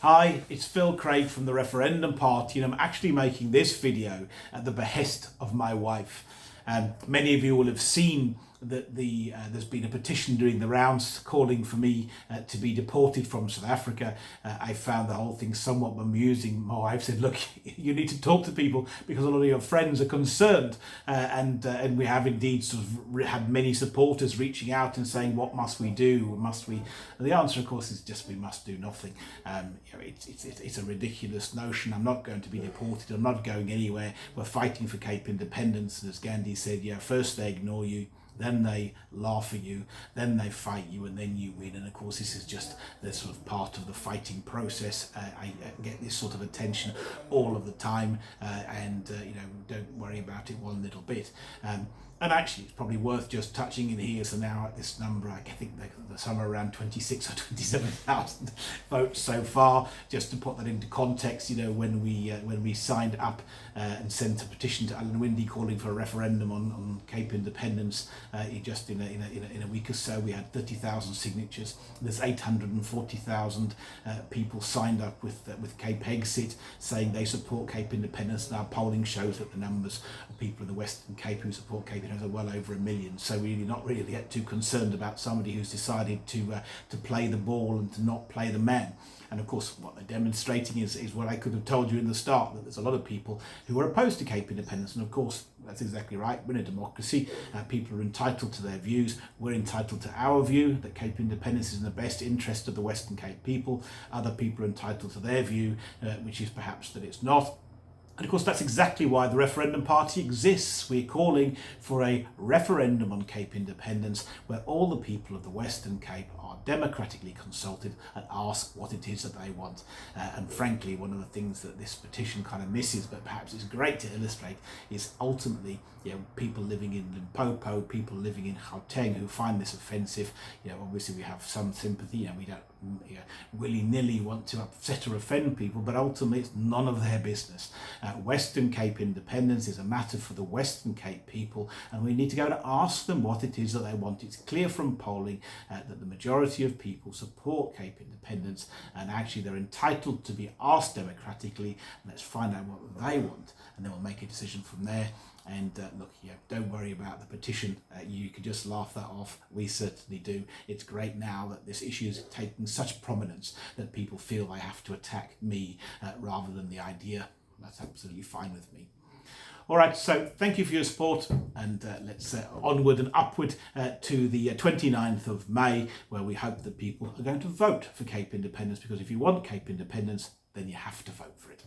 Hi, it's Phil Craig from the Referendum Party, and I'm actually making this video at the behest of my wife. Many of you will have seen that there's been a petition doing the rounds calling for me to be deported from South Africa. I found the whole thing somewhat amusing. My wife said, look, you need to talk to people because a lot of your friends are concerned, and we have indeed sort of had many supporters reaching out and saying, what must we do? Must we? And the answer, of course, is just we must do nothing. It's a ridiculous notion. I'm not going to be deported. I'm not going anywhere. We're fighting for Cape independence, and as Gandhi said, first they ignore you, then they laugh at you, then they fight you, and then you win. And of course, this is just the sort of part of the fighting process. I get this sort of attention all of the time, and don't worry about it one little bit. And actually, it's probably worth just touching in here. So now at this number, I think there's somewhere around 26 or 27,000 votes so far. Just to put that into context, when we signed up and sent a petition to Alan Winde calling for a referendum on Cape independence, just in a week or so, we had 30,000 signatures. There's 840,000 people signed up with Cape Exit saying they support Cape independence. Now polling shows that the numbers of people in the Western Cape who support Cape are well over 1 million. So really not really get too concerned about somebody who's decided to play the ball and to not play the man. And of course, what they're demonstrating is what I could have told you in the start, that there's a lot of people who are opposed to Cape independence. And of course, that's exactly right. We're in a democracy. People are entitled to their views. We're entitled to our view that Cape independence is in the best interest of the Western Cape people. Other people are entitled to their view, which is perhaps that it's not. And of course, that's exactly why the Referendum Party exists. We're calling for a referendum on Cape independence where all the people of the Western Cape are democratically consulted and ask what it is that they want. And frankly, one of the things that this petition kind of misses, but perhaps is great to illustrate, is ultimately people living in Limpopo, people living in Gauteng who find this offensive. Obviously we have some sympathy, we don't willy-nilly want to upset or offend people, but ultimately it's none of their business. Western Cape independence is a matter for the Western Cape people, and we need to go and ask them what it is that they want. It's clear from polling that the majority of people support Cape independence, and actually they're entitled to be asked democratically. Let's find out what they want, and then we'll make a decision from there. And look, don't worry about the petition. You could just laugh that off. We certainly do. It's great now that this issue is taking such prominence that people feel they have to attack me rather than the idea. That's absolutely fine with me. All right, so thank you for your support, and let's onward and upward to the 29th of May, where we hope that people are going to vote for Cape independence, because if you want Cape independence, then you have to vote for it.